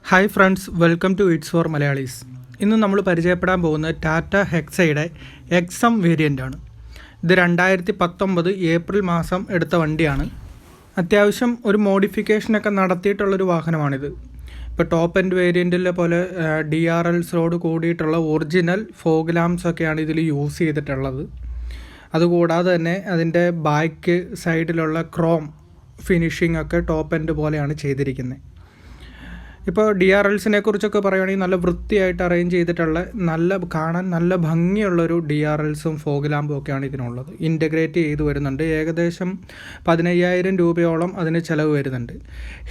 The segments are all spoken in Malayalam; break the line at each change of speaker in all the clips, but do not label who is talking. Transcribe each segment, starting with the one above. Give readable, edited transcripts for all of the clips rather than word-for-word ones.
Hi friends, welcome to it's for Malayalis. ഇന്ന് നമ്മൾ പരിചയപ്പെടാൻ പോകുന്നത് ടാറ്റ ഹെക്സയുടെ എക്സം വേരിയൻ്റാണ്. ഇത് 2019 ഏപ്രിൽ മാസം എടുത്ത വണ്ടിയാണ്. അത്യാവശ്യം ഒരു മോഡിഫിക്കേഷനൊക്കെ നടത്തിയിട്ടുള്ളൊരു വാഹനമാണിത്. ഇപ്പോൾ ടോപ്പ് എൻഡ് വേരിയൻറ്റിലെ പോലെ DRLസോട് കൂടിയിട്ടുള്ള ഒറിജിനൽ ഫോഗ് ലാംപ്സൊക്കെയാണ് ഇതിൽ യൂസ് ചെയ്തിട്ടുള്ളത്. അതുകൂടാതെ തന്നെ അതിൻ്റെ ബാക്ക് സൈഡിലുള്ള ക്രോം ഫിനിഷിംഗ് ഒക്കെ ടോപ്പ് എൻഡ് പോലെയാണ് ചെയ്തിരിക്കുന്നത്. ഇപ്പോൾ DRLസിനെ കുറിച്ചൊക്കെ പറയുകയാണെങ്കിൽ നല്ല വൃത്തിയായിട്ട് അറേഞ്ച് ചെയ്തിട്ടുള്ള കാണാൻ നല്ല ഭംഗിയുള്ളൊരു DRLസും ഫോഗ് ലാമ്പും ഒക്കെയാണ് ഇതിനുള്ളത്. ഇൻ്റഗ്രേറ്റ് ചെയ്ത് വരുന്നുണ്ട്. ഏകദേശം 15,000 രൂപയോളം അതിന് ചിലവ് വരുന്നുണ്ട്.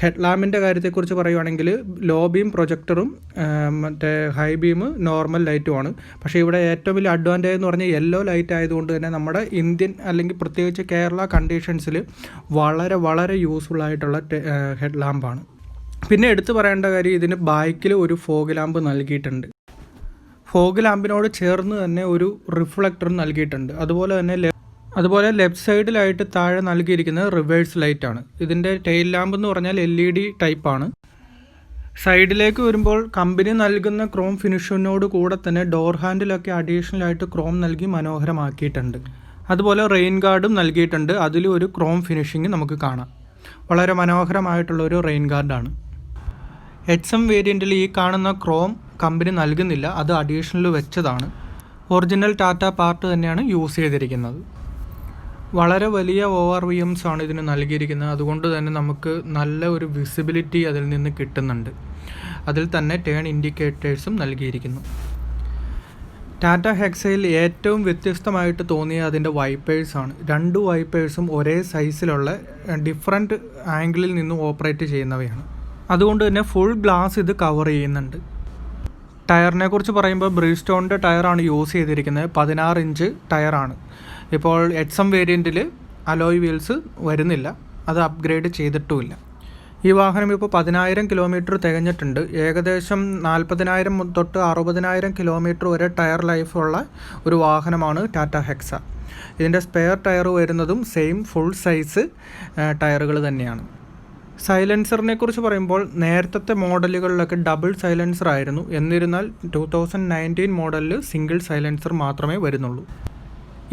ഹെഡ് ലാമ്പിൻ്റെ കാര്യത്തെക്കുറിച്ച് പറയുകയാണെങ്കിൽ ലോ ബീം പ്രൊജക്ടറും മറ്റേ ഹൈ ബീം നോർമൽ ലൈറ്റുമാണ്. പക്ഷേ ഇവിടെ ഏറ്റവും വലിയ അഡ്വാൻറ്റേജ് എന്ന് പറഞ്ഞാൽ യെല്ലോ ലൈറ്റ് ആയതുകൊണ്ട് തന്നെ നമ്മുടെ ഇന്ത്യൻ അല്ലെങ്കിൽ പ്രത്യേകിച്ച് കേരള കണ്ടീഷൻസിൽ വളരെ യൂസ്ഫുൾ ആയിട്ടുള്ള ഹെഡ് ലാമ്പാണ്. പിന്നെ എടുത്തു പറയേണ്ട കാര്യം, ഇതിന് ബാക്കിൽ ഒരു ഫോഗ് ലാമ്പ് നൽകിയിട്ടുണ്ട്. ഫോഗ് ലാമ്പിനോട് ചേർന്ന് തന്നെ ഒരു റിഫ്ലക്ടർ നൽകിയിട്ടുണ്ട്. അതുപോലെ ലെഫ്റ്റ് സൈഡിലായിട്ട് താഴെ നൽകിയിരിക്കുന്നത് റിവേഴ്സ് ലൈറ്റാണ്. ഇതിൻ്റെ ടെയിൽ ലാമ്പ് എന്ന് പറഞ്ഞാൽ LED ടൈപ്പാണ്. സൈഡിലേക്ക് വരുമ്പോൾ കമ്പനി നൽകുന്ന ക്രോം ഫിനിഷിനോട് കൂടെ തന്നെ ഡോർ ഹാൻഡിലൊക്കെ അഡീഷണൽ ആയിട്ട് ക്രോം നൽകി മനോഹരമാക്കിയിട്ടുണ്ട്. അതുപോലെ റെയിൻ ഗാർഡും നൽകിയിട്ടുണ്ട്. അതിലും ഒരു ക്രോം ഫിനിഷിങ് നമുക്ക് കാണാം. വളരെ മനോഹരമായിട്ടുള്ളൊരു റെയിൻ ഗാർഡാണ്. എക്സം വേരിയൻറ്റിൽ ഈ കാണുന്ന ക്രോം കമ്പനി നൽകുന്നില്ല, അത് അഡീഷണൽ വെച്ചതാണ്. ഒറിജിനൽ ടാറ്റ പാർട്ട് തന്നെയാണ് യൂസ് ചെയ്തിരിക്കുന്നത്. വളരെ വലിയ ORVMs ആണ് ഇതിന് നൽകിയിരിക്കുന്നത്. അതുകൊണ്ട് തന്നെ നമുക്ക് നല്ല ഒരു വിസിബിലിറ്റി അതിൽ നിന്ന് കിട്ടുന്നുണ്ട്. അതിൽ തന്നെ ടേൺ ഇൻഡിക്കേറ്റേഴ്സും നൽകിയിരിക്കുന്നു. ടാറ്റ ഹെക്സയിൽ ഏറ്റവും വ്യത്യസ്തമായിട്ട് തോന്നിയ അതിൻ്റെ വൈപ്പേഴ്സാണ്. 2 വൈപ്പേഴ്സും ഒരേ സൈസിലുള്ള ഡിഫറൻറ്റ് ആംഗിളിൽ നിന്ന് ഓപ്പറേറ്റ് ചെയ്യുന്നവയാണ്. അതുകൊണ്ട് തന്നെ ഫുൾ ഗ്ലാസ് ഇത് കവർ ചെയ്യുന്നുണ്ട്. ടയറിനെ കുറിച്ച് പറയുമ്പോൾ ബ്രിസ്റ്റോണിൻ്റെ ടയറാണ് യൂസ് ചെയ്തിരിക്കുന്നത്. 16 ഇഞ്ച് ടയറാണ്. ഇപ്പോൾ എക്സം വേരിയൻറ്റിൽ അലോയ് വീൽസ് വരുന്നില്ല, അത് അപ്ഗ്രേഡ് ചെയ്തിട്ടുമില്ല. ഈ വാഹനം ഇപ്പോൾ 10,000 കിലോമീറ്റർ തികഞ്ഞിട്ടുണ്ട്. ഏകദേശം 40,000 തൊട്ട് 60,000 കിലോമീറ്റർ വരെ ടയർ ലൈഫുള്ള ഒരു വാഹനമാണ് ടാറ്റ ഹെക്സ. ഇതിൻ്റെ സ്പെയർ ടയർ വരുന്നതും സെയിം ഫുൾ സൈസ് ടയറുകൾ തന്നെയാണ്. സൈലൻസറിനെ കുറിച്ച് പറയുമ്പോൾ നേരത്തെ മോഡലുകളിലൊക്കെ ഡബിൾ സൈലൻസർ ആയിരുന്നു. എന്നിരുന്നാൽ 2019 മോഡലിൽ സിംഗിൾ സൈലൻസർ മാത്രമേ വരുന്നുള്ളൂ.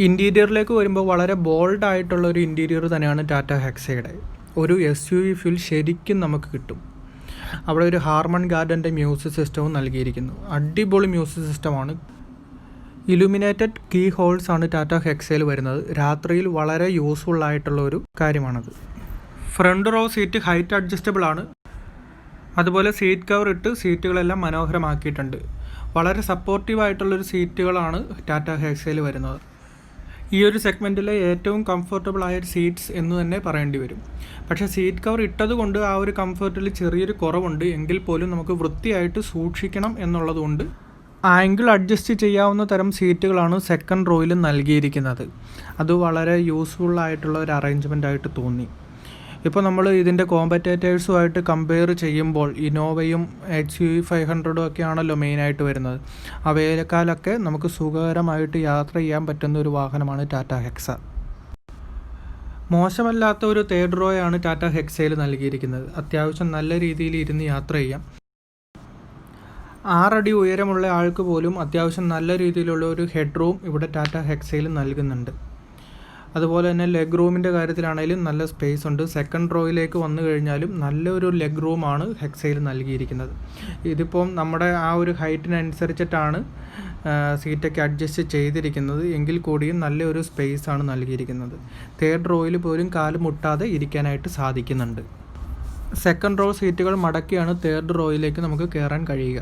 ഇൻറ്റീരിയറിലേക്ക് വരുമ്പോൾ വളരെ ബോൾഡ് ആയിട്ടുള്ള ഒരു ഇൻറ്റീരിയർ തന്നെയാണ് ടാറ്റ ഹെക്സയുടെ. ഒരു SUV ഫീൽ ശരിക്കും നമുക്ക് കിട്ടും. അവിടെ ഒരു ഹാർമൺ ഗാർഡൻ്റെ മ്യൂസിക് സിസ്റ്റവും നൽകിയിരിക്കുന്നു. അടിപൊളി മ്യൂസിക് സിസ്റ്റമാണ്. ഇലുമിനേറ്റഡ് കീ ഹോൾസ് ആണ് ടാറ്റ ഹെക്സയിൽ വരുന്നത്. രാത്രിയിൽ വളരെ യൂസ്ഫുൾ ആയിട്ടുള്ള ഒരു കാര്യമാണത്. Front row seat height adjustable ആണ്. അതുപോലെ സീറ്റ് കവർ ഇട്ട് സീറ്റുകളെല്ലാം മനോഹരമാക്കിയിട്ടുണ്ട്. വളരെ സപ്പോർട്ടീവ് ആയിട്ടുള്ളൊരു സീറ്റുകളാണ് ടാറ്റ ഹെക്സയിൽ വരുന്നത്. ഈ ഒരു സെഗ്മെൻറ്റിലെ ഏറ്റവും കംഫർട്ടബിൾ ആയ സീറ്റ്സ് എന്ന് തന്നെ പറയേണ്ടി വരും. പക്ഷേ സീറ്റ് കവർ ഇട്ടതുകൊണ്ട് ആ ഒരു കംഫർട്ടിൽ ചെറിയൊരു കുറവുണ്ട്. എങ്കിൽ പോലും നമുക്ക് വൃത്തിയായിട്ട് സൂക്ഷിക്കണം എന്നുള്ളതുകൊണ്ട് ആംഗിൾ അഡ്ജസ്റ്റ് ചെയ്യാവുന്ന തരം സീറ്റുകളാണ് സെക്കൻഡ് റോയിൽ നൽകിയിരിക്കുന്നത്. അത് വളരെ യൂസ്ഫുൾ ആയിട്ടുള്ള ഒരു അറേഞ്ച്മെൻ്റ് ആയിട്ട് തോന്നി. ഇപ്പോൾ നമ്മൾ ഇതിൻ്റെ കോമ്പറ്റേറ്റേഴ്സുമായിട്ട് കമ്പയർ ചെയ്യുമ്പോൾ ഇന്നോവയും XUV 500 ഒക്കെ ആണല്ലോ മെയിനായിട്ട് വരുന്നത്. അവയേക്കാളൊക്കെ നമുക്ക് സുഖകരമായിട്ട് യാത്ര ചെയ്യാൻ പറ്റുന്ന ഒരു വാഹനമാണ് ടാറ്റ ഹെക്സ. മോശമല്ലാത്ത ഒരു തേർഡ് റോയാണ് ടാറ്റ ഹെക്സയിൽ നൽകിയിരിക്കുന്നത്. അത്യാവശ്യം നല്ല രീതിയിൽ ഇരുന്ന് യാത്ര ചെയ്യാം. 6 അടി ഉയരമുള്ള ആൾക്ക് പോലും അത്യാവശ്യം നല്ല രീതിയിലുള്ള ഒരു ഹെഡ് റൂം ഇവിടെ ടാറ്റ ഹെക്സയിൽ നൽകുന്നുണ്ട്. അതുപോലെ തന്നെ ലെഗ് റൂമിൻ്റെ കാര്യത്തിലാണെങ്കിലും നല്ല സ്പേസ് ഉണ്ട്. സെക്കൻഡ് റോയിലേക്ക് വന്നു കഴിഞ്ഞാലും നല്ലൊരു ലെഗ് റൂമാണ് ഹെക്സയിൽ നൽകിയിരിക്കുന്നത്. ഇതിപ്പം നമ്മുടെ ആ ഒരു ഹൈറ്റിനനുസരിച്ചിട്ടാണ് സീറ്റൊക്കെ അഡ്ജസ്റ്റ് ചെയ്തിരിക്കുന്നത്. എങ്കിൽ കൂടിയും നല്ലൊരു സ്പേസാണ് നൽകിയിരിക്കുന്നത്. തേർഡ് റോയിൽ പോലും കാല് മുട്ടാതെ ഇരിക്കാനായിട്ട് സാധിക്കുന്നുണ്ട്. സെക്കൻഡ് റോ സീറ്റുകൾ മടക്കിയാണ് തേർഡ് റോയിലേക്ക് നമുക്ക് കയറാൻ കഴിയുക.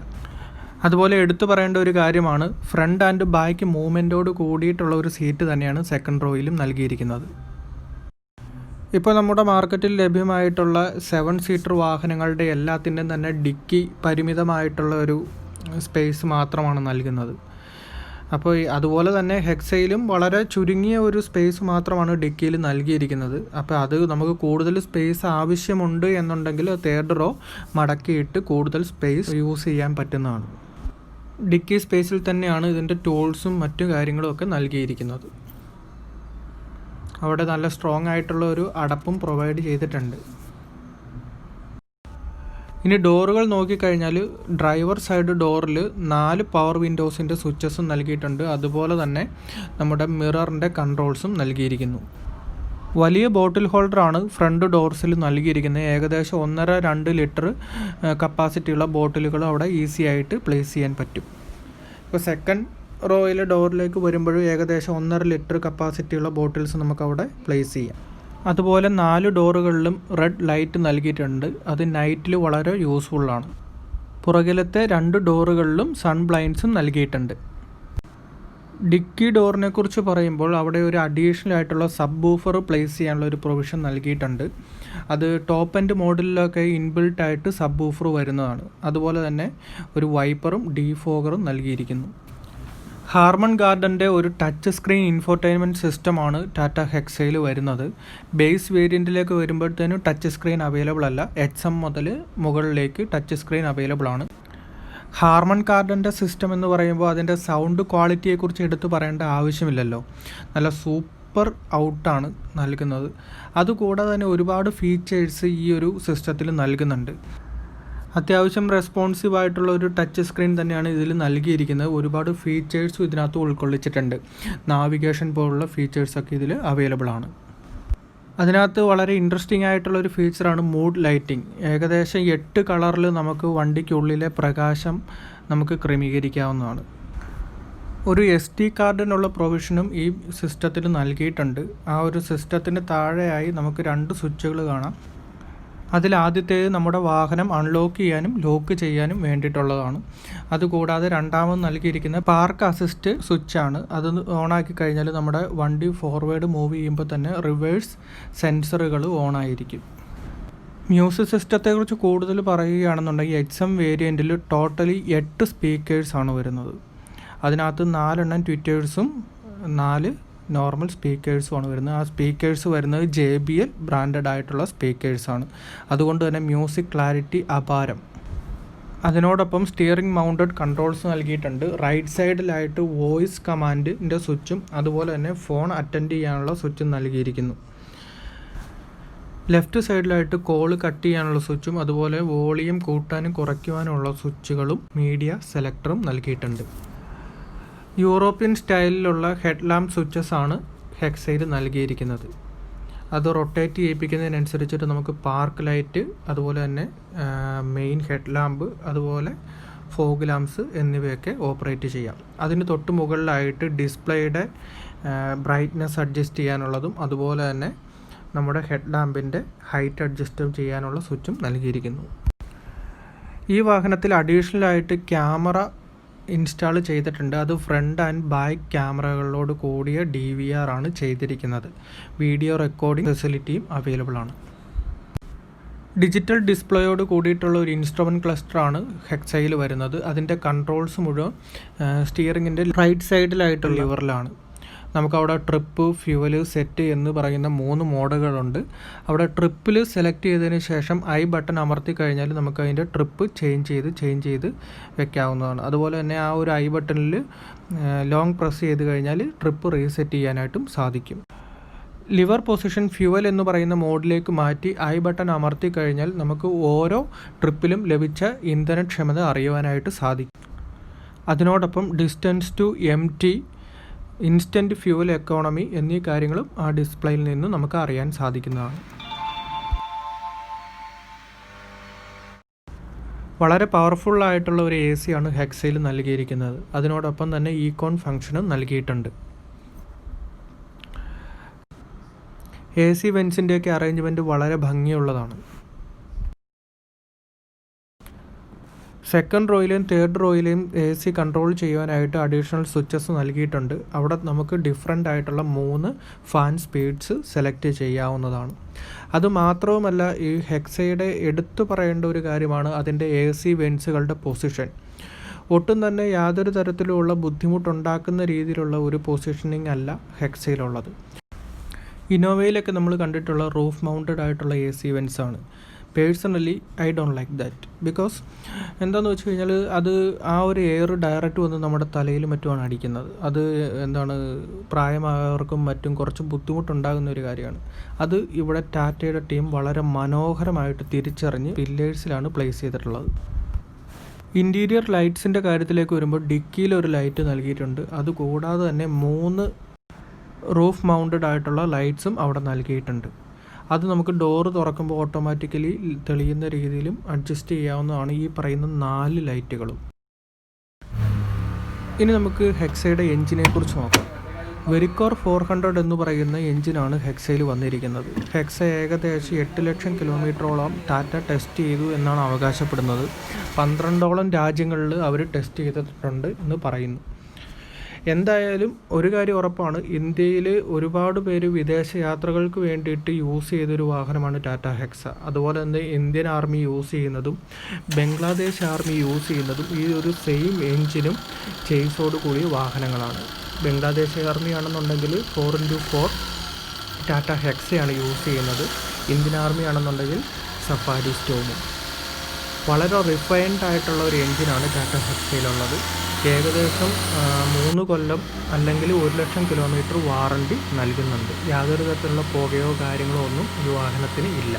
അതുപോലെ എടുത്തു പറയേണ്ട ഒരു കാര്യമാണ്, ഫ്രണ്ട് ആൻഡ് ബാക്ക് മൂവ്മെൻറ്റോട് കൂടിയിട്ടുള്ള ഒരു സീറ്റ് തന്നെയാണ് സെക്കൻഡ് റോയിലും നൽകിയിരിക്കുന്നത്. ഇപ്പോൾ നമ്മുടെ മാർക്കറ്റിൽ ലഭ്യമായിട്ടുള്ള 7 സീറ്റർ വാഹനങ്ങളുടെ എല്ലാത്തിൻ്റെയും തന്നെ ഡിക്കി പരിമിതമായിട്ടുള്ള ഒരു സ്പേസ് മാത്രമാണ് നൽകുന്നത്. അപ്പോൾ അതുപോലെ തന്നെ ഹെക്സയിലും വളരെ ചുരുങ്ങിയ ഒരു സ്പേസ് മാത്രമാണ് ഡിക്കിയിൽ നൽകിയിരിക്കുന്നത്. അപ്പോൾ അത് നമുക്ക് കൂടുതൽ സ്പേസ് ആവശ്യമുണ്ട് എന്നുണ്ടെങ്കിൽ തേർഡ് റോ മടക്കിയിട്ട് കൂടുതൽ സ്പേസ് യൂസ് ചെയ്യാൻ പറ്റുന്നതാണ്. ഡിക്കി സ്പേസിൽ തന്നെയാണ് ഇതിൻ്റെ ടൂൾസും മറ്റു കാര്യങ്ങളും ഒക്കെ നൽകിയിരിക്കുന്നത്. അവിടെ നല്ല സ്ട്രോങ് ആയിട്ടുള്ള ഒരു അടപ്പും പ്രൊവൈഡ് ചെയ്തിട്ടുണ്ട്. ഇനി ഡോറുകൾ നോക്കിക്കഴിഞ്ഞാൽ ഡ്രൈവർ സൈഡ് ഡോറിൽ 4 പവർ വിൻഡോസിൻ്റെ സ്വിച്ചസും നൽകിയിട്ടുണ്ട്. അതുപോലെ തന്നെ നമ്മുടെ മിററിൻ്റെ കൺട്രോൾസും നൽകിയിരിക്കുന്നു. വലിയ ബോട്ടിൽ ഹോൾഡറാണ് ഫ്രണ്ട് ഡോർസിൽ നൽകിയിരിക്കുന്നത്. ഏകദേശം 1.5-2 ലിറ്റർ കപ്പാസിറ്റിയുള്ള ബോട്ടിലുകൾ അവിടെ ഈസി ആയിട്ട് പ്ലേസ് ചെയ്യാൻ പറ്റും. ഇപ്പോൾ സെക്കൻഡ് റോയിലെ ഡോറിലേക്ക് വരുമ്പോഴും ഏകദേശം 1.5 ലിറ്റർ കപ്പാസിറ്റിയുള്ള ബോട്ടിൽസ് നമുക്കവിടെ പ്ലേസ് ചെയ്യാം. അതുപോലെ 4 ഡോറുകളിലും റെഡ് ലൈറ്റ് നൽകിയിട്ടുണ്ട്. അത് നൈറ്റിൽ വളരെ യൂസ്ഫുള്ളാണ്. പുറകിലത്തെ 2 ഡോറുകളിലും സൺ ബ്ലൈൻഡ്സും നൽകിയിട്ടുണ്ട്. ഡിക്കി ഡോറിനെ കുറിച്ച് പറയുമ്പോൾ അവിടെ ഒരു അഡീഷണൽ ആയിട്ടുള്ള സബ് വൂഫർ പ്ലേസ് ചെയ്യാനുള്ള ഒരു പ്രൊവിഷൻ നൽകിയിട്ടുണ്ട്. അത് ടോപ്പ് എൻഡ് മോഡലിലൊക്കെ ഇൻബിൽട്ട് ആയിട്ട് സബ് വൂഫർ വരുന്നതാണ്. അതുപോലെ തന്നെ ഒരു വൈപ്പറും ഡീഫോഗറും നൽകിയിരിക്കുന്നു. ഹാർമൺ ഗാർഡൻ്റെ ഒരു ടച്ച് സ്ക്രീൻ ഇൻഫോർടൈൻമെൻറ്റ് സിസ്റ്റമാണ് ടാറ്റ ഹെക്സയിൽ വരുന്നത്. ബേസ് വേരിയൻറ്റിലേക്ക് വരുമ്പോഴത്തേനും ടച്ച് സ്ക്രീൻ അവൈലബിൾ അല്ല. XM മുതൽ മുകളിലേക്ക് ടച്ച് സ്ക്രീൻ അവൈലബിൾ ആണ്. ഹാർമൺ ഗാർഡൻ്റെ സിസ്റ്റം എന്ന് പറയുമ്പോൾ അതിൻ്റെ സൗണ്ട് ക്വാളിറ്റിയെക്കുറിച്ച് എടുത്തു പറയേണ്ട ആവശ്യമില്ലല്ലോ. നല്ല സൂപ്പർ ഔട്ടാണ് നൽകുന്നത്. അതുകൂടാതെ തന്നെ ഒരുപാട് ഫീച്ചേഴ്സ് ഈ ഒരു സിസ്റ്റത്തിൽ നൽകുന്നുണ്ട്. അത്യാവശ്യം റെസ്പോൺസീവ് ആയിട്ടുള്ള ഒരു ടച്ച് സ്ക്രീൻ തന്നെയാണ് ഇതിൽ നൽകിയിരിക്കുന്നത്. ഒരുപാട് ഫീച്ചേഴ്സും ഇതിനകത്ത് ഉൾക്കൊള്ളിച്ചിട്ടുണ്ട്. നാവിഗേഷൻ പോലുള്ള ഫീച്ചേഴ്സൊക്കെ ഇതിൽ അവൈലബിൾ ആണ്. അതിനകത്ത് വളരെ ഇൻട്രസ്റ്റിംഗ് ആയിട്ടുള്ളൊരു ഫീച്ചറാണ് മൂഡ് ലൈറ്റിംഗ്. ഏകദേശം 8 കളറിൽ നമുക്ക് വണ്ടിക്കുള്ളിലെ പ്രകാശം നമുക്ക് ക്രമീകരിക്കാവുന്നതാണ്. ഒരു SD കാർഡിനുള്ള പ്രൊവിഷനും ഈ സിസ്റ്റത്തിൽ നൽകിയിട്ടുണ്ട്. ആ ഒരു സിസ്റ്റത്തിന് താഴെയായി നമുക്ക് 2 സ്വിച്ചുകൾ കാണാം. അതിലാദ്യത്തേത് നമ്മുടെ വാഹനം അൺലോക്ക് ചെയ്യാനും ലോക്ക് ചെയ്യാനും വേണ്ടിയിട്ടുള്ളതാണ്. അതുകൂടാതെ രണ്ടാമത് നൽകിയിരിക്കുന്ന പാർക്ക് അസിസ്റ്റ് സ്വിച്ചാണ്. അത് ഓണാക്കി കഴിഞ്ഞാൽ നമ്മുടെ വണ്ടി ഫോർവേഡ് മൂവ് ചെയ്യുമ്പോൾ തന്നെ റിവേഴ്സ് സെൻസറുകൾ ഓണായിരിക്കും. മ്യൂസിക് സിസ്റ്റത്തെക്കുറിച്ച് കൂടുതൽ പറയുകയാണെന്നുണ്ടെങ്കിൽ XM വേരിയൻറ്റിൽ ടോട്ടലി 8 സ്പീക്കേഴ്സാണ് വരുന്നത്. അതിനകത്ത് 4 ട്വിറ്റേഴ്സും 4 നോർമൽ സ്പീക്കേഴ്സുമാണ് വരുന്നത്. ആ സ്പീക്കേഴ്സ് വരുന്നത് JBL ബ്രാൻഡഡ് ആയിട്ടുള്ള സ്പീക്കേഴ്സാണ്. അതുകൊണ്ട് തന്നെ മ്യൂസിക് ക്ലാരിറ്റി അപാരം. അതിനോടൊപ്പം സ്റ്റിയറിംഗ് മൗണ്ടഡ് കൺട്രോൾസ് നൽകിയിട്ടുണ്ട്. റൈറ്റ് സൈഡിലായിട്ട് വോയിസ് കമാൻഡിൻ്റെ സ്വിച്ചും അതുപോലെ തന്നെ ഫോൺ അറ്റൻഡ് ചെയ്യാനുള്ള സ്വിച്ചും നൽകിയിരിക്കുന്നു. ലെഫ്റ്റ് സൈഡിലായിട്ട് കോള് കട്ട് ചെയ്യാനുള്ള സ്വിച്ചും അതുപോലെ വോളിയം കൂട്ടാനും കുറയ്ക്കുവാനുമുള്ള സ്വിച്ചുകളും മീഡിയ സെലക്ടറും നൽകിയിട്ടുണ്ട്. യൂറോപ്യൻ സ്റ്റൈലിലുള്ള ഹെഡ് ലാമ്പ് സ്വിച്ചസ് ആണ് ഹെക്സയിൽ നൽകിയിരിക്കുന്നത്. അത് റൊട്ടേറ്റ് ചെയ്യിപ്പിക്കുന്നതിനനുസരിച്ചിട്ട് നമുക്ക് പാർക്ക് ലൈറ്റ്, അതുപോലെ തന്നെ മെയിൻ ഹെഡ് ലാമ്പ്, അതുപോലെ ഫോഗ് ലാംപ്സ് എന്നിവയൊക്കെ ഓപ്പറേറ്റ് ചെയ്യാം. അതിന് തൊട്ട് മുകളിലായിട്ട് ഡിസ്പ്ലേയുടെ ബ്രൈറ്റ്നെസ് അഡ്ജസ്റ്റ് ചെയ്യാനുള്ളതും അതുപോലെ തന്നെ നമ്മുടെ ഹെഡ് ലാമ്പിൻ്റെ ഹൈറ്റ് അഡ്ജസ്റ്റ് ചെയ്യാനുള്ള സ്വിച്ചും നൽകിയിരിക്കുന്നു. ഈ വാഹനത്തിൽ അഡീഷണൽ ആയിട്ട് ക്യാമറ ഇൻസ്റ്റാൾ ചെയ്തിട്ടുണ്ട്. അത് ഫ്രണ്ട് ആൻഡ് ബാക്ക് ക്യാമറകളോട് കൂടിയ DVR ആണ് ചെയ്തിരിക്കുന്നത്. വീഡിയോ റെക്കോർഡിംഗ് ഫെസിലിറ്റിയും അവൈലബിൾ ആണ്. ഡിജിറ്റൽ ഡിസ്പ്ലേയോട് കൂടിയിട്ടുള്ള ഒരു ഇൻസ്ട്രുമെൻറ്റ് ക്ലസ്റ്ററാണ് ഹെക്സയിൽ വരുന്നത്. അതിൻ്റെ കൺട്രോൾസ് മുഴുവൻ സ്റ്റിയറിങ്ങിൻ്റെ റൈറ്റ് സൈഡിലായിട്ടുള്ള ലിവറിലാണ്. നമുക്കവിടെ ട്രിപ്പ്, ഫ്യൂവൽ, സെറ്റ് എന്ന് പറയുന്ന 3 മോഡുകളുണ്ട്. അവിടെ ട്രിപ്പിൽ സെലക്ട് ചെയ്തതിന് ശേഷം ബട്ടൺ അമർത്തി കഴിഞ്ഞാൽ നമുക്ക് അതിൻ്റെ ട്രിപ്പ് ചേഞ്ച് ചെയ്ത് വെക്കാവുന്നതാണ്. അതുപോലെ തന്നെ ആ ഒരു ബട്ടണിൽ ലോങ് പ്രസ് ചെയ്ത് കഴിഞ്ഞാൽ ട്രിപ്പ് റീസെറ്റ് ചെയ്യാനായിട്ടും സാധിക്കും. ലിവർ പൊസിഷൻ ഫ്യൂവൽ എന്ന് പറയുന്ന മോഡിലേക്ക് മാറ്റി ബട്ടൺ അമർത്തി കഴിഞ്ഞാൽ നമുക്ക് ഓരോ ട്രിപ്പിലും ലഭിച്ച ഇന്ധനക്ഷമത അറിയുവാനായിട്ട് സാധിക്കും. അതിനോടൊപ്പം distance to MT, instant fuel economy എന്നീ കാര്യങ്ങളും ആ ഡിസ്പ്ലേയിൽ നിന്ന് നമുക്ക് അറിയാൻ സാധിക്കുന്നതാണ്. വളരെ പവർഫുള്ളായിട്ടുള്ള ഒരു AC ആണ് ഹെക്സയിൽ നൽകിയിരിക്കുന്നത്. അതിനോടൊപ്പം തന്നെ ഈക്കോൺ ഫംഗ്ഷനും നൽകിയിട്ടുണ്ട്. AC വെൻസിൻ്റെയൊക്കെ അറേഞ്ച്മെൻറ്റ് വളരെ ഭംഗിയുള്ളതാണ്. സെക്കൻഡ് റോയിലെയും തേർഡ് റോയിലെയും AC കൺട്രോൾ ചെയ്യുവാനായിട്ട് അഡീഷണൽ സ്വിച്ചസ് നൽകിയിട്ടുണ്ട്. അവിടെ നമുക്ക് ഡിഫറെൻ്റ് ആയിട്ടുള്ള 3 ഫാൻ സ്പീഡ്സ് സെലക്ട് ചെയ്യാവുന്നതാണ്. അതുമാത്രവുമല്ല, ഈ ഹെക്സയുടെ എടുത്തു പറയേണ്ട ഒരു കാര്യമാണ് അതിൻ്റെ AC വെൻസുകളുടെ പൊസിഷൻ. ഒട്ടും തന്നെ യാതൊരു തരത്തിലുള്ള ബുദ്ധിമുട്ടുണ്ടാക്കുന്ന രീതിയിലുള്ള ഒരു പൊസിഷനിങ് അല്ല ഹെക്സയിലുള്ളത്. ഇന്നോവയിലൊക്കെ നമ്മൾ കണ്ടിട്ടുള്ള റൂഫ് മൗണ്ടഡ് ആയിട്ടുള്ള AC വെൻസാണ്. Personally I don't like that. Because എന്താണെന്ന് വെച്ച് കഴിഞ്ഞാൽ അത് ആ ഒരു എയർ ഡയറക്റ്റ് വന്ന് നമ്മുടെ തലയിൽ മറ്റുമാണ് അടിക്കുന്നത്. അത് പ്രായമായവർക്കും മറ്റും കുറച്ച് ബുദ്ധിമുട്ടുണ്ടാകുന്ന ഒരു കാര്യമാണ്. അത് ഇവിടെ ടാറ്റയുടെ ടീം വളരെ മനോഹരമായിട്ട് തിരിച്ചറിഞ്ഞ് പില്ലേഴ്സിലാണ് പ്ലേസ് ചെയ്തിട്ടുള്ളത്. ഇൻറ്റീരിയർ ലൈറ്റ്സിൻ്റെ കാര്യത്തിലേക്ക് വരുമ്പോൾ ഡിക്കിയിൽ ഒരു ലൈറ്റ് നൽകിയിട്ടുണ്ട്. അതുകൂടാതെ തന്നെ 3 റൂഫ് മൗണ്ടഡ് ആയിട്ടുള്ള ലൈറ്റ്സും അവിടെ നൽകിയിട്ടുണ്ട്. അത് നമുക്ക് ഡോറ് തുറക്കുമ്പോൾ ഓട്ടോമാറ്റിക്കലി തെളിയുന്ന രീതിയിലും അഡ്ജസ്റ്റ് ചെയ്യാവുന്നതാണ് ഈ പറയുന്ന 4 ലൈറ്റുകളും. ഇനി നമുക്ക് ഹെക്സയുടെ എഞ്ചിനെ കുറിച്ച് നോക്കാം. വെരിക്കോർ 400 എന്ന് പറയുന്ന എഞ്ചിനാണ് ഹെക്സയിൽ വന്നിരിക്കുന്നത്. ഹെക്സ ഏകദേശം 8 ലക്ഷം കിലോമീറ്ററോളം ടാറ്റ ടെസ്റ്റ് ചെയ്തു എന്നാണ് അവകാശപ്പെടുന്നത്. 12ഓളം രാജ്യങ്ങളിൽ അവർ ടെസ്റ്റ് ചെയ്തിട്ടുണ്ട് എന്ന് പറയുന്നു. എന്തായാലും ഒരു കാര്യം ഉറപ്പാണ്, ഇന്ത്യയിൽ ഒരുപാട് പേര് വിദേശ യാത്രകൾക്ക് വേണ്ടിയിട്ട് യൂസ് ചെയ്തൊരു വാഹനമാണ് ടാറ്റ ഹെക്സ. അതുപോലെ തന്നെ ഇന്ത്യൻ ആർമി യൂസ് ചെയ്യുന്നതും ബംഗ്ലാദേശ് ആർമി യൂസ് ചെയ്യുന്നതും ഈ ഒരു സെയിം എഞ്ചിനും ചേസോട് കൂടിയ വാഹനങ്ങളാണ്. ബംഗ്ലാദേശ് ആർമി ആണെന്നുണ്ടെങ്കിൽ 4x4 ടാറ്റ ഹെക്സയാണ് യൂസ് ചെയ്യുന്നത്. ഇന്ത്യൻ ആർമി ആണെന്നുണ്ടെങ്കിൽ സഫാരി സ്റ്റോമും. വളരെ റിഫൈൻഡ് ആയിട്ടുള്ള ഒരു എഞ്ചിനാണ് ടാറ്റ ഹെക്സയിലുള്ളത്. ഏകദേശം 3 കൊല്ലം അല്ലെങ്കിൽ 1 ലക്ഷം കിലോമീറ്റർ വാറണ്ടി നൽകുന്നുണ്ട്. യാതൊരു തരത്തിലുള്ള പുകയോ കാര്യങ്ങളോ ഒന്നും ഈ വാഹനത്തിന് ഇല്ല.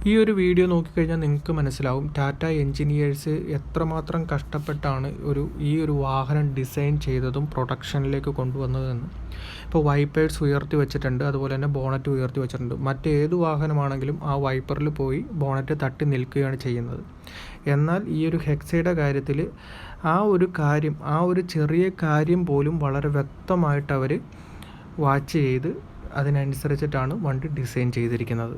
ഈ ഒരു വീഡിയോ നോക്കിക്കഴിഞ്ഞാൽ നിങ്ങൾക്ക് മനസ്സിലാവും ടാറ്റ എൻജിനീയേഴ്സ് എത്രമാത്രം കഷ്ടപ്പെട്ടാണ് ഈ ഒരു വാഹനം ഡിസൈൻ ചെയ്തതും പ്രൊഡക്ഷനിലേക്ക് കൊണ്ടുവന്നതെന്ന്. ഇപ്പോൾ വൈപ്പേഴ്സ് ഉയർത്തി വെച്ചിട്ടുണ്ട്, അതുപോലെ തന്നെ ബോണറ്റ് ഉയർത്തി വെച്ചിട്ടുണ്ട്. മറ്റേത് വാഹനമാണെങ്കിലും ആ വൈപ്പറിൽ പോയി ബോണറ്റ് തട്ടി നിൽക്കുകയാണ് ചെയ്യുന്നത്. എന്നാൽ ഈ ഒരു ഹെക്സയുടെ കാര്യത്തിൽ ആ ഒരു ചെറിയ കാര്യം പോലും വളരെ വ്യക്തമായിട്ട് അവർ വാച്ച് ചെയ്ത് അതിനനുസരിച്ചിട്ടാണ് വണ്ടി ഡിസൈൻ ചെയ്തിരിക്കുന്നത്.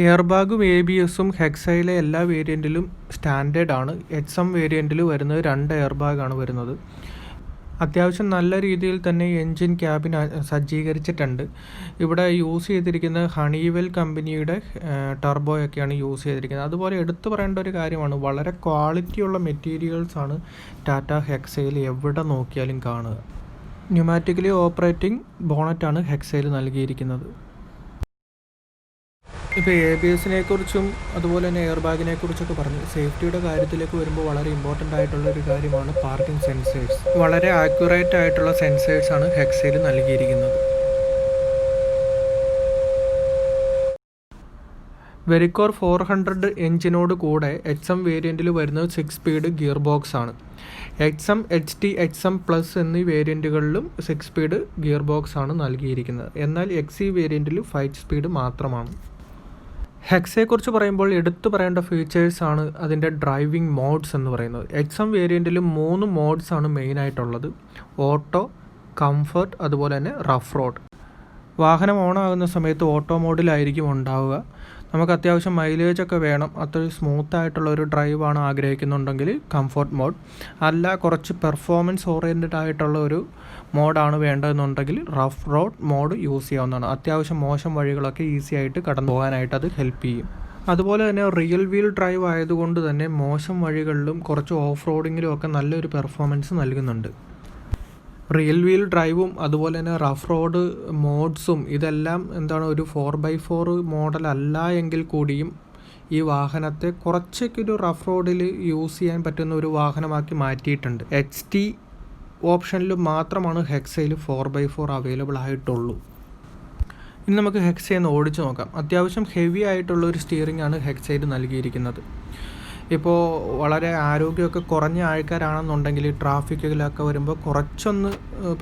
എയർ ബാഗും ABSും ഹെക്സയിലെ എല്ലാ വേരിയൻറ്റിലും സ്റ്റാൻഡേർഡ് ആണ്. XM വേരിയൻറ്റിൽ വരുന്നത് 2 എയർ ബാഗാണ് വരുന്നത്. അത്യാവശ്യം നല്ല രീതിയിൽ തന്നെ എൻജിൻ ക്യാബിൻ സജ്ജീകരിച്ചിട്ടുണ്ട്. ഇവിടെ യൂസ് ചെയ്തിരിക്കുന്ന ഹണിവെൽ കമ്പനിയുടെ ടർബോയൊക്കെയാണ് യൂസ് ചെയ്തിരിക്കുന്നത്. അതുപോലെ എടുത്തു പറയേണ്ട ഒരു കാര്യമാണ്, വളരെ ക്വാളിറ്റിയുള്ള മെറ്റീരിയൽസാണ് ടാറ്റ ഹെക്സയിൽ എവിടെ നോക്കിയാലും കാണുക. ന്യൂമാറ്റിക്കലി ഓപ്പറേറ്റിംഗ് ബോണറ്റാണ് ഹെക്സയിൽ നൽകിയിരിക്കുന്നത്. ഇപ്പോൾ ABSനെ കുറിച്ചും അതുപോലെ തന്നെ എയർ ബാഗിനെ കുറിച്ചൊക്കെ പറഞ്ഞു. സേഫ്റ്റിയുടെ കാര്യത്തിലേക്ക് വരുമ്പോൾ വളരെ ഇമ്പോർട്ടൻ്റ് ആയിട്ടുള്ള ഒരു കാര്യമാണ് പാർക്കിംഗ് സെൻസേഴ്സ്. വളരെ ആക്യുറേറ്റ് ആയിട്ടുള്ള സെൻസേഴ്സാണ് ഹെക്സയിൽ നൽകിയിരിക്കുന്നത്. വെരിക്കോർ 400 എഞ്ചിനോട് കൂടെ XM വേരിയൻറ്റിൽ വരുന്നത് 6 സ്പീഡ് ഗിയർ ബോക്സ് ആണ്. XM, HT, XM പ്ലസ് എന്നീ വേരിയൻറ്റുകളിലും 6 സ്പീഡ് ഗിയർ ബോക്സ് ആണ് നൽകിയിരിക്കുന്നത്. എന്നാൽ XE വേരിയൻറ്റിൽ 5 സ്പീഡ് മാത്രമാണ്. ഹെക്സയെക്കുറിച്ച് പറയുമ്പോൾ എടുത്തു പറയേണ്ട ഫീച്ചേഴ്സാണ് അതിൻ്റെ ഡ്രൈവിംഗ് മോഡ്സ് എന്ന് പറയുന്നത്. XM വേരിയൻറ്റിൽ 3 മോഡ്സാണ് മെയിനായിട്ടുള്ളത്: ഓട്ടോ, കംഫർട്ട്, അതുപോലെ തന്നെ റഫ് റോഡ്. വാഹനം ഓണാകുന്ന സമയത്ത് ഓട്ടോ മോഡിലായിരിക്കും ഉണ്ടാവുക. നമുക്ക് അത്യാവശ്യം മൈലേജൊക്കെ വേണം, അത്ര സ്മൂത്തായിട്ടുള്ള ഒരു ഡ്രൈവാണ് ആഗ്രഹിക്കുന്നുണ്ടെങ്കിൽ കംഫർട്ട് മോഡ്. അല്ല, കുറച്ച് പെർഫോമൻസ് ഓറിയൻറ്റഡ് ആയിട്ടുള്ള ഒരു മോഡാണ് വേണ്ടതെന്നുണ്ടെങ്കിൽ റഫ് റോഡ് മോഡ് യൂസ് ചെയ്യാവുന്നതാണ്. അത്യാവശ്യം മോശം വഴികളൊക്കെ ഈസി ആയിട്ട് കടന്നു പോകാനായിട്ട് അത് ഹെൽപ്പ് ചെയ്യും. അതുപോലെ തന്നെ റിയൽ വീൽ ഡ്രൈവ് ആയതുകൊണ്ട് തന്നെ മോശം വഴികളിലും കുറച്ച് ഓഫ് റോഡിങ്ങിലും ഒക്കെ നല്ലൊരു പെർഫോമൻസ് നൽകുന്നുണ്ട്. റിയൽ വീൽ ഡ്രൈവും അതുപോലെ തന്നെ റഫ് റോഡ് മോഡ്സും ഇതെല്ലാം ഒരു 4x4 മോഡൽ അല്ല എങ്കിൽ കൂടിയും ഈ വാഹനത്തെ കുറച്ചൊക്കെ ഒരു റഫ് റോഡിൽ യൂസ് ചെയ്യാൻ പറ്റുന്ന ഒരു വാഹനമാക്കി മാറ്റിയിട്ടുണ്ട്. HT ഓപ്ഷനിൽ മാത്രമാണ് ഹെക്സയിൽ 4x4 അവൈലബിൾ ആയിട്ടുള്ളൂ. ഇനി നമുക്ക് ഹെക്സയെന്ന് ഓടിച്ച് നോക്കാം. അത്യാവശ്യം ഹെവി ആയിട്ടുള്ള ഒരു സ്റ്റിയറിംഗ് ആണ് ഹെക്സയിൽ നൽകിയിരിക്കുന്നത്. ഇപ്പോൾ വളരെ ആരോഗ്യമൊക്കെ കുറഞ്ഞ ആൾക്കാരാണെന്നുണ്ടെങ്കിൽ ട്രാഫിക്കിലൊക്കെ വരുമ്പോൾ കുറച്ചൊന്ന്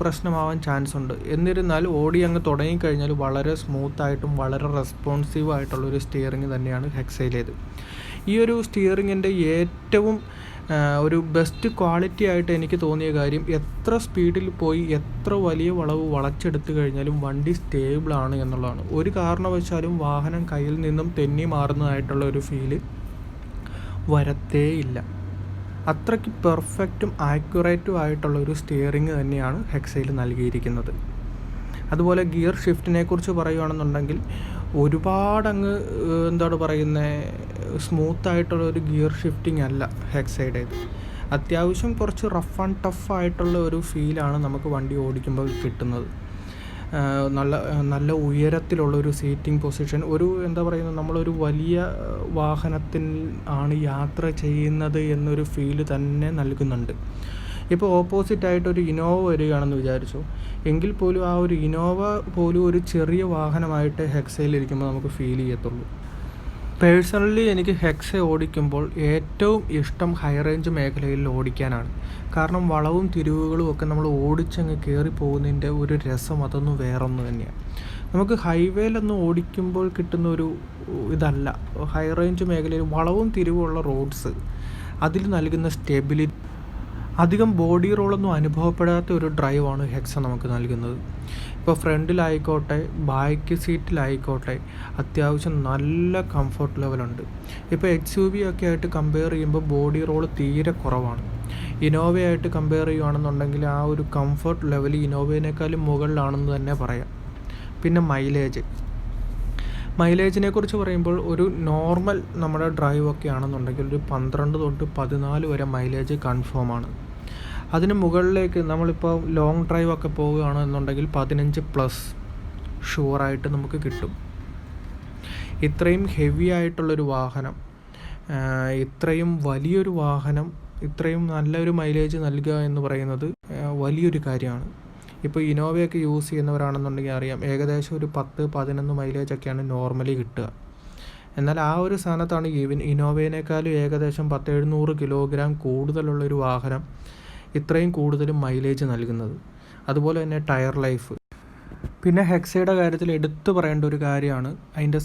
പ്രശ്നമാവാൻ ചാൻസ് ഉണ്ട്. എന്നിരുന്നാലും ഓടി അങ്ങ് തുടങ്ങിക്കഴിഞ്ഞാൽ വളരെ സ്മൂത്തായിട്ടും വളരെ റെസ്പോൺസീവ് ആയിട്ടുള്ളൊരു സ്റ്റിയറിംഗ് തന്നെയാണ് ഹെക്സയിലേത്. ഈ ഒരു സ്റ്റിയറിങ്ങിൻ്റെ ഏറ്റവും ഒരു ബെസ്റ്റ് ക്വാളിറ്റി ആയിട്ട് എനിക്ക് തോന്നിയ കാര്യം, എത്ര സ്പീഡിൽ പോയി എത്ര വലിയ വളവ് വളച്ചെടുത്ത് കഴിഞ്ഞാലും വണ്ടി സ്റ്റേബിളാണ് എന്നുള്ളതാണ്. ഒരു കാരണവശാലും വാഹനം കയ്യിൽ നിന്നും തെന്നി മാറുന്നതായിട്ടുള്ള ഒരു ഫീല് വരത്തേ ഇല്ല. അത്രയ്ക്ക് പെർഫെക്റ്റും ആക്യുറേറ്റും ആയിട്ടുള്ള ഒരു സ്റ്റിയറിംഗ് തന്നെയാണ് ഹെക്സയിൽ നൽകിയിരിക്കുന്നത്. അതുപോലെ ഗിയർ ഷിഫ്റ്റിനെ കുറിച്ച് പറയുകയാണെന്നുണ്ടെങ്കിൽ ഒരുപാടങ്ങ് സ്മൂത്തായിട്ടുള്ള ഒരു ഗിയർ ഷിഫ്റ്റിംഗ് അല്ല ഹെക്സയുടേത്. അത്യാവശ്യം കുറച്ച് റഫ് ആൻഡ് ടഫ് ആയിട്ടുള്ള ഒരു ഫീലാണ് നമുക്ക് വണ്ടി ഓടിക്കുമ്പോൾ കിട്ടുന്നത്. നല്ല ഉയരത്തിലുള്ളൊരു സീറ്റിംഗ് പൊസിഷൻ, എന്താ പറയുന്നത്, നമ്മളൊരു വലിയ വാഹനത്തിൽ ആണ് യാത്ര ചെയ്യുന്നത് എന്നൊരു ഫീല് തന്നെ നൽകുന്നുണ്ട്. ഇപ്പോൾ ഓപ്പോസിറ്റായിട്ടൊരു ഇന്നോവ വരികയാണെന്ന് വിചാരിച്ചു എങ്കിൽ പോലും ആ ഒരു ഇന്നോവ പോലും ഒരു ചെറിയ വാഹനമായിട്ട് ഹെക്സയിലിരിക്കുമ്പോൾ നമുക്ക് ഫീൽ ചെയ്യത്തുള്ളൂ. പേഴ്സണലി എനിക്ക് ഹെക്സ ഓടിക്കുമ്പോൾ ഏറ്റവും ഇഷ്ടം ഹൈ റേഞ്ച് മേഖലയിൽ ഓടിക്കാനാണ്. കാരണം വളവും തിരിവുകളും ഒക്കെ നമ്മൾ ഓടിച്ചങ്ങ് കയറി പോകുന്നതിൻ്റെ ഒരു രസം അതൊന്നും വേറൊന്നു തന്നെയാണ്. നമുക്ക് ഹൈവേയിലൊന്നും ഓടിക്കുമ്പോൾ കിട്ടുന്ന ഒരു ഇതല്ല ഹൈ റേഞ്ച് മേഖലയിൽ വളവും തിരിവുമുള്ള റോഡ്സ്, അതിൽ നൽകുന്ന സ്റ്റെബിലിറ്റി, അധികം ബോഡി റോളൊന്നും അനുഭവപ്പെടാത്ത ഒരു ഡ്രൈവാണ് ഹെക്സ നമുക്ക് നൽകുന്നത്. ഇപ്പോൾ ഫ്രണ്ടിലായിക്കോട്ടെ ബാക്ക് സീറ്റിലായിക്കോട്ടെ അത്യാവശ്യം നല്ല കംഫർട്ട് ലെവലുണ്ട്. ഇപ്പോൾ XUV ഒക്കെ ആയിട്ട് കമ്പയർ ചെയ്യുമ്പോൾ ബോഡി റോള് തീരെ കുറവാണ്. ഇന്നോവയായിട്ട് കമ്പയർ ചെയ്യുകയാണെന്നുണ്ടെങ്കിൽ ആ ഒരു കംഫർട്ട് ലെവൽ ഇന്നോവയേക്കാളും മുകളിലാണെന്ന് തന്നെ പറയാം. പിന്നെ മൈലേജിനെ കുറിച്ച് പറയുമ്പോൾ ഒരു നോർമൽ നമ്മുടെ ഡ്രൈവ് ഒക്കെ ആണെന്നുണ്ടെങ്കിൽ ഒരു 12 തൊട്ട് 14 വരെ മൈലേജ് കൺഫേം ആണ്. അതിന് മുകളിലേക്ക് നമ്മളിപ്പോൾ ലോങ് ഡ്രൈവ് ഒക്കെ പോവുകയാണെന്നുണ്ടെങ്കിൽ 15+ ഷുവറായിട്ട് നമുക്ക് കിട്ടും. ഇത്രയും ഹെവി ആയിട്ടുള്ളൊരു വാഹനം, ഇത്രയും വലിയൊരു വാഹനം ഇത്രയും നല്ലൊരു മൈലേജ് നൽകുക എന്ന് പറയുന്നത് വലിയൊരു കാര്യമാണ്. ഇപ്പോൾ ഇന്നോവയൊക്കെ യൂസ് ചെയ്യുന്നവരാണെന്നുണ്ടെങ്കിൽ അറിയാം, ഏകദേശം ഒരു 10-11 മൈലേജൊക്കെയാണ് നോർമലി കിട്ടുക. എന്നാൽ ആ ഒരു സ്ഥാനത്താണ് ഇന്നോവയേക്കാളും ഏകദേശം 1700 കിലോഗ്രാം കൂടുതലുള്ളൊരു വാഹനം ഇത്രയും കൂടുതലും മൈലേജ് നൽകുന്നത്. അതുപോലെ തന്നെ ടയർ ലൈഫ്. പിന്നെ ഹെക്സയുടെ കാര്യത്തിൽ എടുത്തു പറയേണ്ട ഒരു കാര്യമാണ് അതിൻ്റെ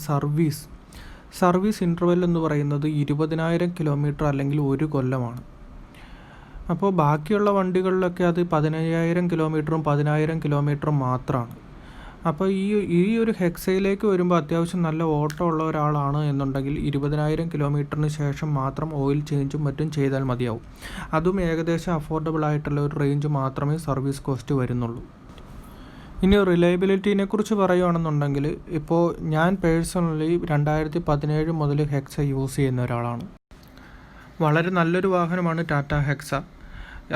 സർവീസ് ഇൻ്റർവെൽ എന്ന് പറയുന്നത് 20,000 കിലോമീറ്റർ അല്ലെങ്കിൽ 1 കൊല്ലമാണ്. അപ്പോൾ ബാക്കിയുള്ള വണ്ടികളിലൊക്കെ അത് 15,000 കിലോമീറ്ററും 10,000 കിലോമീറ്ററും മാത്രമാണ്. അപ്പോൾ ഈ ഒരു ഹെക്സയിലേക്ക് വരുമ്പോൾ അത്യാവശ്യം നല്ല ഓട്ടം ഉള്ള ഒരാളാണ് എന്നുണ്ടെങ്കിൽ 20,000 കിലോമീറ്ററിന് ശേഷം മാത്രം ഓയിൽ ചേഞ്ചും മറ്റും ചെയ്താൽ മതിയാവും. അതും ഏകദേശം അഫോർഡബിൾ ആയിട്ടുള്ള ഒരു റേഞ്ച് മാത്രമേ സർവീസ് കോസ്റ്റ് വരുന്നുള്ളൂ. ഇനി റിലയബിലിറ്റിനെ കുറിച്ച് പറയുകയാണെന്നുണ്ടെങ്കിൽ ഇപ്പോൾ ഞാൻ പേഴ്സണലി 2017 മുതൽ ഹെക്സ യൂസ് ചെയ്യുന്ന ഒരാളാണ്. വളരെ നല്ലൊരു വാഹനമാണ് ടാറ്റ ഹെക്സ.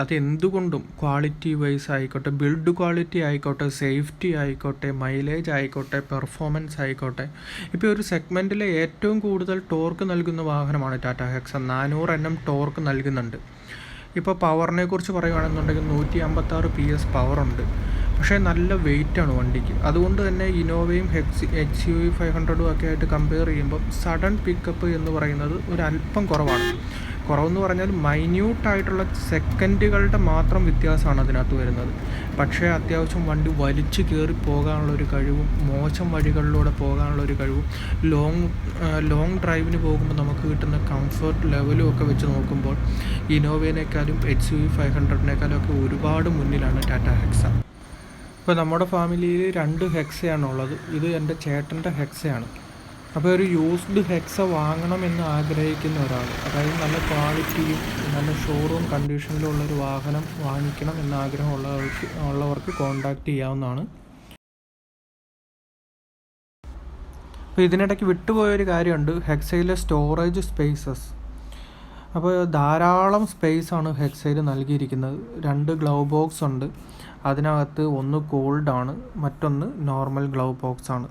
അതെന്തുകൊണ്ടും ക്വാളിറ്റി വൈസ് ആയിക്കോട്ടെ, ബിൽഡ് ക്വാളിറ്റി ആയിക്കോട്ടെ, സേഫ്റ്റി ആയിക്കോട്ടെ, മൈലേജ് ആയിക്കോട്ടെ, പെർഫോമൻസ് ആയിക്കോട്ടെ, ഇപ്പോൾ ഒരു സെഗ്മെൻറ്റിലെ ഏറ്റവും കൂടുതൽ ടോർക്ക് നൽകുന്ന വാഹനമാണ് ടാറ്റ ഹെക്സ. 400 Nm ടോർക്ക് നൽകുന്നുണ്ട്. ഇപ്പോൾ പവറിനെ കുറിച്ച് പറയുകയാണെന്നുണ്ടെങ്കിൽ 156 PS പവറുണ്ട്. പക്ഷേ നല്ല വെയിറ്റാണ് വണ്ടിക്ക്. അതുകൊണ്ട് തന്നെ ഇന്നോവയും XUV 500 ഒക്കെ ആയിട്ട് കമ്പയർ ചെയ്യുമ്പോൾ സഡൻ പിക്കപ്പ് എന്ന് പറയുന്നത് ഒരല്പം കുറവെന്ന് പറഞ്ഞാൽ മൈന്യൂട്ടായിട്ടുള്ള സെക്കൻഡുകളുടെ മാത്രം വ്യത്യാസമാണ് അതിനകത്ത് വരുന്നത്. പക്ഷേ അത്യാവശ്യം വണ്ടി വലിച്ചു കയറി പോകാനുള്ളൊരു കഴിവും മോശം വഴികളിലൂടെ പോകാനുള്ളൊരു കഴിവും ലോങ് ഡ്രൈവിന് പോകുമ്പോൾ നമുക്ക് കിട്ടുന്ന കംഫർട്ട് ലെവലും ഒക്കെ വെച്ച് നോക്കുമ്പോൾ ഇന്നോവയേക്കാളും XUV 500 ഒക്കെ ഒരുപാട് മുന്നിലാണ് ടാറ്റ ഹെക്സ. ഇപ്പോൾ നമ്മുടെ ഫാമിലിയിൽ 2 ഹെക്സയാണുള്ളത്. ഇത് എൻ്റെ ചേട്ടൻ്റെ ഹെക്സയാണ്. അപ്പോൾ ഒരു യൂസ്ഡ് ഹെക്സ വാങ്ങണമെന്ന് ആഗ്രഹിക്കുന്ന ഒരാൾ, അതായത് നല്ല ക്വാളിറ്റിയും നല്ല ഷോറൂം കണ്ടീഷനിലുള്ളൊരു വാഹനം വാങ്ങിക്കണം എന്ന ആഗ്രഹമുള്ളവർക്ക് കോൺടാക്റ്റ് ചെയ്യാവുന്നതാണ്. അപ്പോൾ ഇതിനിടയ്ക്ക് വിട്ടുപോയൊരു കാര്യമുണ്ട്, ഹെക്സയിലെ സ്റ്റോറേജ് സ്പേസസ്. അപ്പോൾ ധാരാളം സ്പേസാണ് ഹെക്സയിൽ നൽകിയിരിക്കുന്നത്. 2 ഗ്ലൗ ബോക്സ് ഉണ്ട്. അതിനകത്ത് ഒന്ന് കോൾഡാണ്, മറ്റൊന്ന് നോർമൽ ഗ്ലൗ ബോക്സാണ്.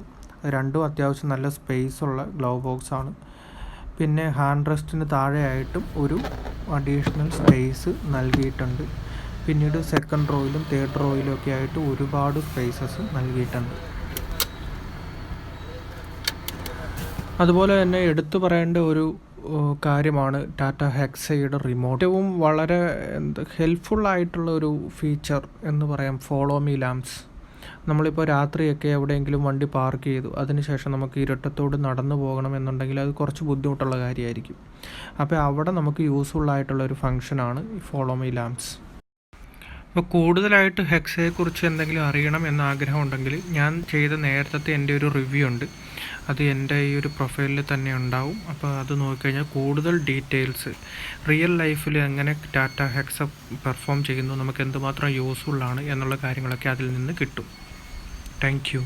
രണ്ടും അത്യാവശ്യം നല്ല സ്പേസുള്ള ഗ്ലൗ ബോക്സാണ്. പിന്നെ ഹാൻഡ് റെസ്റ്റിന് താഴെയായിട്ടും ഒരു അഡീഷണൽ സ്പേസ് നൽകിയിട്ടുണ്ട്. പിന്നീട് സെക്കൻഡ് റോയിലും തേർഡ് റോയിലും ഒക്കെ ആയിട്ട് ഒരുപാട് സ്പേസസ് നൽകിയിട്ടുണ്ട്. അതുപോലെ തന്നെ എടുത്തു പറയേണ്ട ഒരു കാര്യമാണ് ടാറ്റ ഹെക്സയുടെ റിമോട്ട്. ഏറ്റവും വളരെ ഹെൽപ്ഫുള്ളായിട്ടുള്ള ഒരു ഫീച്ചർ എന്ന് പറയാം ഫോളോ മീ ലാംപ്സ്. നമ്മളിപ്പോൾ രാത്രിയൊക്കെ എവിടെയെങ്കിലും വണ്ടി പാർക്ക് ചെയ്തു, അതിനുശേഷം നമുക്ക് ഇരുട്ടത്തോട് നടന്നു പോകണം എന്നുണ്ടെങ്കിൽ അത് കുറച്ച് ബുദ്ധിമുട്ടുള്ള കാര്യമായിരിക്കും. അപ്പോൾ അവിടെ നമുക്ക് യൂസ്ഫുള്ളായിട്ടുള്ള ഒരു ഫംഗ്ഷനാണ് ഈ ഫോളോ മീ ലാംപ്സ്. അപ്പോൾ കൂടുതലായിട്ട് ഹെക്സയെക്കുറിച്ച് എന്തെങ്കിലും അറിയണം എന്ന ആഗ്രഹം ഉണ്ടെങ്കിൽ ഞാൻ ചെയ്ത നേരത്തെ എൻ്റെ ഒരു റിവ്യൂ ഉണ്ട്, അത് എൻ്റെ ഈ ഒരു പ്രൊഫൈലിൽ തന്നെ ഉണ്ടാവും. അപ്പോൾ അത് നോക്കിക്കഴിഞ്ഞാൽ കൂടുതൽ ഡീറ്റെയിൽസ് റിയൽ ലൈഫിൽ എങ്ങനെ ടാറ്റ ഹെക്സ പെർഫോം ചെയ്യുന്നു, നമുക്ക് എന്തുമാത്രം യൂസ്ഫുള്ളാണ് എന്നുള്ള കാര്യങ്ങളൊക്കെ അതിൽ നിന്ന് കിട്ടും. Thank you.